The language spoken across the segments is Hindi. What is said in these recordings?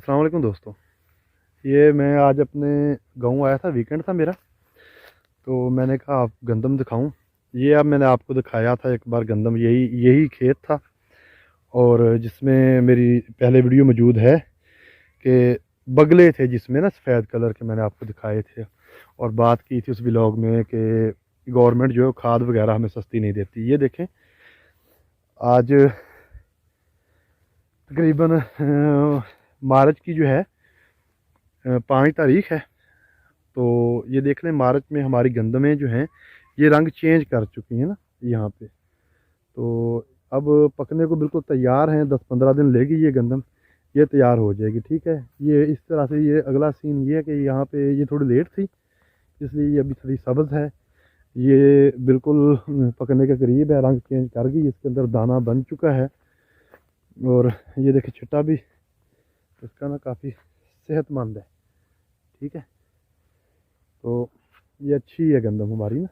अस्सलाम वालेकुम दोस्तों। ये मैं आज अपने गाँव आया था, वीकेंड था मेरा, तो मैंने कहा आप गंदम दिखाऊं। ये अब मैंने आपको दिखाया था एक बार गंदम, यही यही खेत था और जिसमें मेरी पहले वीडियो मौजूद है कि बगले थे जिसमें ना सफ़ेद कलर के मैंने आपको दिखाए थे। और बात की थी उस व्लॉग में कि गवर्नमेंट जो है खाद वगैरह हमें सस्ती नहीं देती। ये देखें, आज तकरीबन मार्च की जो है 5 तारीख है। तो ये देख लें, मार्च में हमारी गंदमें जो हैं ये रंग चेंज कर चुकी हैं ना यहाँ पे। तो अब पकने को बिल्कुल तैयार हैं, 10-15 दिन लेगी ये गंदम, ये तैयार हो जाएगी। ठीक है, ये इस तरह से। ये अगला सीन ये है कि यहाँ पे ये थोड़ी लेट थी, इसलिए ये अभी थोड़ी सब्ज़ है। ये बिल्कुल पकने के करीब है, रंग चेंज कर गई, इसके अंदर दाना बन चुका है। और ये देखिए छिट्टा भी इसका ना काफ़ी सेहतमंद है। ठीक है, तो ये अच्छी है गंदम हमारी ना,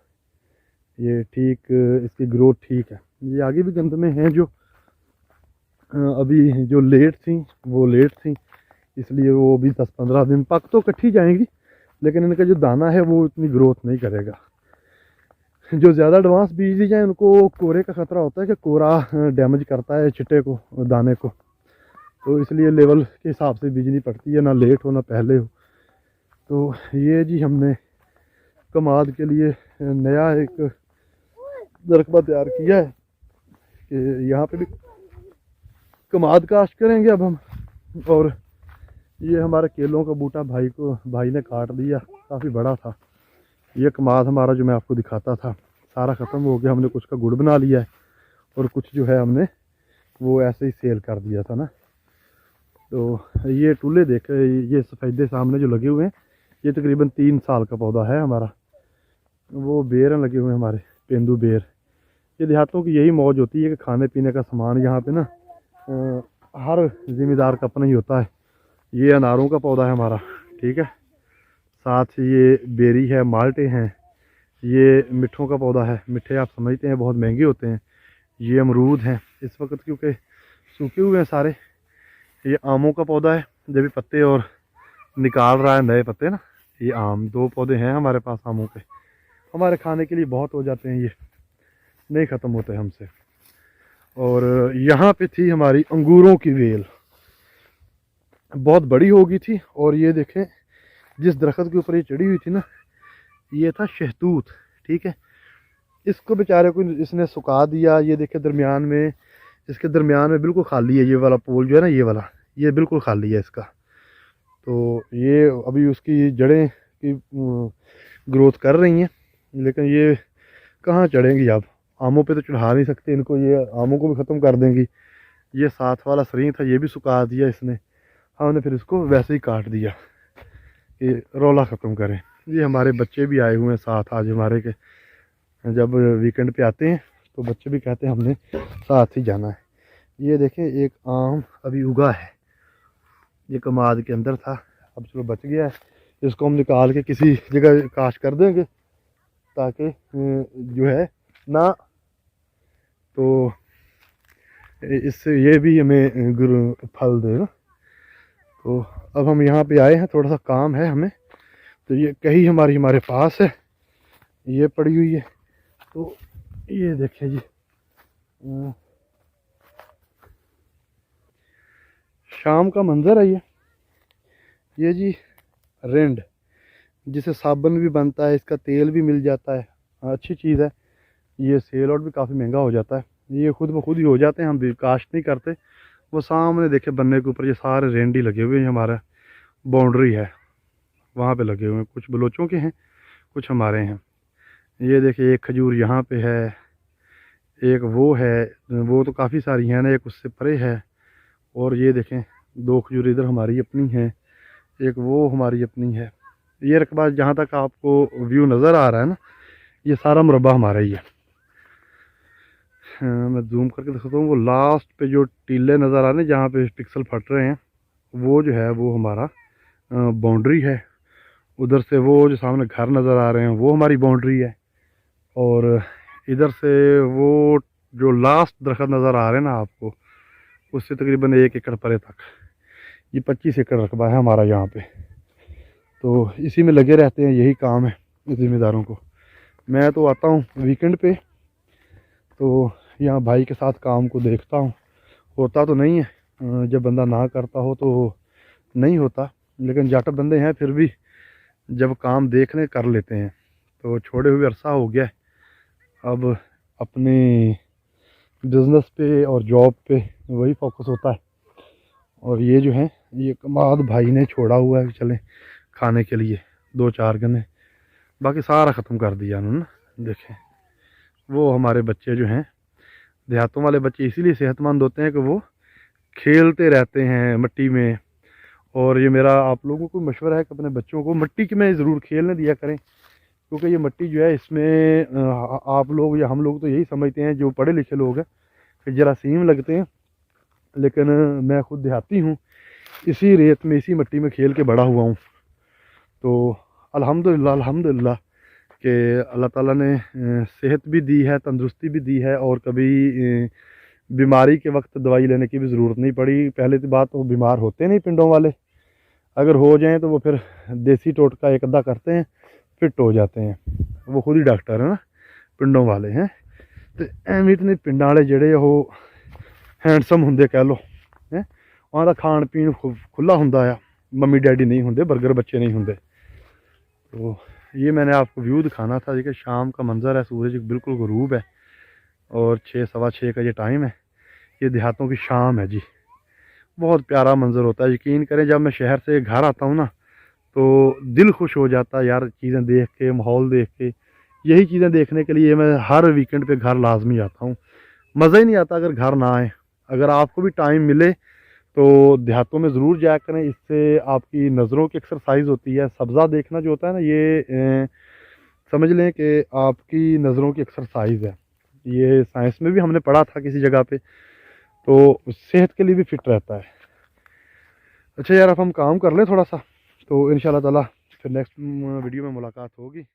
ये ठीक, इसकी ग्रोथ ठीक है। ये आगे भी गंदमें हैं जो अभी जो लेट थी वो लेट थी, इसलिए वो भी 10-15 दिन पक तो इकट्ठी जाएंगी, लेकिन इनका जो दाना है वो इतनी ग्रोथ नहीं करेगा। जो ज़्यादा एडवांस बीज दी जाए उनको कोरे का ख़तरा होता है कि कोरा डैमेज करता है छिट्टे को, दाने को। तो इसलिए लेवल के हिसाब से बीजनी पड़ती है, ना लेट हो ना पहले हो। तो ये जी हमने कमाद के लिए नया एक रकबा तैयार किया है कि यहाँ पे भी कमाद काश्त करेंगे अब हम। और ये हमारे केलों का बूटा भाई ने काट दिया, काफ़ी बड़ा था। ये कमाद हमारा जो मैं आपको दिखाता था सारा ख़त्म हो गया, हमने कुछ का गुड़ बना लिया है और कुछ जो है हमने वो ऐसे ही सेल कर दिया था ना। तो ये टूले देखे, ये सफ़ेदे सामने जो लगे हुए हैं, ये तकरीबन 3 साल का पौधा है हमारा। वो बेर लगे हुए हैं हमारे, तेंदू बेर। ये देहातों की यही मौज होती है कि खाने पीने का सामान यहाँ पे ना हर ज़िम्मेदार का अपना ही होता है। ये अनारों का पौधा है हमारा, ठीक है। साथ ये बेरी है, माल्टे हैं। ये मिठों का पौधा है, मिठे आप समझते हैं बहुत महंगे होते हैं। ये अमरूद हैं इस वक्त क्योंकि सूखे हुए हैं सारे। ये आमों का पौधा है, जब भी पत्ते और निकाल रहा है नए पत्ते ना। ये आम 2 पौधे हैं हमारे पास आमों के, हमारे खाने के लिए बहुत हो जाते हैं, ये नहीं ख़त्म होते हमसे। और यहाँ पे थी हमारी अंगूरों की वेल, बहुत बड़ी हो गई थी। और ये देखें जिस दरख्त के ऊपर ये चढ़ी हुई थी ना, ये था शहतूत। ठीक है, इसको बेचारे को इसने सुखा दिया। ये देखे दरमियान में, इसके दरमियान में बिल्कुल खाली है, ये वाला पोल जो है ना, ये वाला, ये बिल्कुल खाली है इसका। तो ये अभी उसकी जड़ें की ग्रोथ कर रही हैं, लेकिन ये कहाँ चढ़ेंगी अब। आमों पे तो चढ़ा नहीं सकते इनको, ये आमों को भी ख़त्म कर देंगी। ये साथ वाला सरी था, ये भी सुखा दिया इसने, हमने फिर इसको वैसे ही काट दिया कि रौला ख़त्म करें। ये हमारे बच्चे भी आए हुए हैं साथ आज हमारे के, जब वीकेंड पे आते हैं तो बच्चे भी कहते हैं हमने साथ ही जाना है। ये देखें एक आम अभी उगा है, ये कमाद के अंदर था, अब चलो बच गया है। इसको हम निकाल के किसी जगह काश कर देंगे ताकि जो है ना, तो इससे ये भी हमें फल देगा। तो अब हम यहाँ पे आए हैं, थोड़ा सा काम है हमें। तो ये कहीं हमारे पास है, ये पड़ी हुई है। तो ये देखिए जी, शाम का मंजर है ये जी रेंड, जिसे साबुन भी बनता है, इसका तेल भी मिल जाता है, अच्छी चीज़ है। ये सेल आउट भी काफ़ी महंगा हो जाता है। ये खुद ब खुद ही हो जाते हैं, हम भी काश्त नहीं करते। वो सामने देखे बनने के ऊपर ये सारे रेंड ही लगे हुए हैं, हमारा बाउंड्री है वहाँ पे लगे हुए हैं। कुछ बलोचों के हैं, कुछ हमारे हैं। ये देखिए एक खजूर यहाँ पे है, एक वो है, वो तो काफ़ी सारी हैं ना, एक उससे परे है। और ये देखें 2 खजूर इधर हमारी अपनी हैं, एक वो हमारी अपनी है। ये रकबा जहाँ तक आपको व्यू नज़र आ रहा है ना, ये सारा मुरब्बा हमारा ही है। मैं जूम करके दिखाता हूँ, वो लास्ट पे जो टीले नज़र आ रहे हैं जहाँ पे पिक्सल फट रहे हैं, वो जो है वो हमारा बाउंड्री है। उधर से वो जो सामने घर नज़र आ रहे हैं वो हमारी बाउंड्री है। और इधर से वो जो लास्ट दरख्त नज़र आ रहे हैं ना आपको, उससे तकरीबन 1 एकड़ परे तक ये 25 एकड़ रकबा है हमारा यहाँ पे, तो इसी में लगे रहते हैं, यही काम है ज़िम्मेदारों को। मैं तो आता हूँ वीकेंड पे, तो यहाँ भाई के साथ काम को देखता हूँ। होता तो नहीं है, जब बंदा ना करता हो तो नहीं होता, लेकिन जाट बंदे हैं फिर भी जब काम देख लें कर लेते हैं। तो छोड़े हुए अरसा हो गया है, अब अपने बिज़नेस पे और जॉब पे वही फोकस होता है। और ये जो है ये कमाद भाई ने छोड़ा हुआ है कि चलें खाने के लिए 2-4 गन्ने, बाकी सारा ख़त्म कर दिया उन्होंने। देखें वो हमारे बच्चे जो हैं, देहातों वाले बच्चे इसीलिए सेहतमंद होते हैं कि वो खेलते रहते हैं मिट्टी में। और ये मेरा आप लोगों को मशवरा है कि अपने बच्चों को मिट्टी के में ज़रूर खेलने दिया करें, क्योंकि ये मिट्टी जो है इसमें आप लोग या हम लोग तो यही समझते हैं जो पढ़े लिखे लोग हैं कि जरासीम लगते हैं, लेकिन मैं खुद देहाती हूँ, इसी रेत में इसी मिट्टी में खेल के बड़ा हुआ हूँ। तो अल्हम्दुलिल्लाह अल्हम्दुलिल्लाह कि अल्लाह ताला ने सेहत भी दी है, तंदुरुस्ती भी दी है, और कभी बीमारी के वक्त दवाई लेने की भी ज़रूरत नहीं पड़ी। पहले तो बात वो बीमार होते नहीं पिंडों वाले, अगर हो जाएं तो वो फिर देसी टोटका एक अद्धा करते हैं, फिट हो जाते हैं। वो खुद ही डॉक्टर है ना पिंडों वाले हैं। तो एवं ने पिंड वाले जड़े वो हैंडसम होंगे कह लो हैं, वहाँ का खान पीन खुला होंदा है, मम्मी डैडी नहीं होंगे, बर्गर बच्चे नहीं होंगे। तो ये मैंने आपको व्यू दिखाना था कि शाम का मंज़र है, सूरज बिल्कुल गुरूब है और 6-6:15 का ये टाइम है। ये देहातों की शाम है जी, बहुत प्यारा मंज़र होता है। यकीन करें जब मैं शहर से घर आता हूँ ना तो दिल खुश हो जाता है यार, चीज़ें देख के, माहौल देख के। यही चीज़ें देखने के लिए मैं हर वीकेंड पे घर लाजमी आता हूँ। मज़ा ही नहीं आता अगर घर ना आए। अगर आपको भी टाइम मिले तो देहातों में ज़रूर जाया करें, इससे आपकी नज़रों की एक्सरसाइज होती है। सब्ज़ा देखना जो होता है ना, ये समझ लें कि आपकी नज़रों की एक्सरसाइज है। ये साइंस में भी हमने पढ़ा था किसी जगह पे, तो सेहत के लिए भी फिट रहता है। अच्छा यार, अब हम काम कर लें थोड़ा सा, तो इंशाल्लाह ताला फिर नेक्स्ट वीडियो में मुलाकात होगी।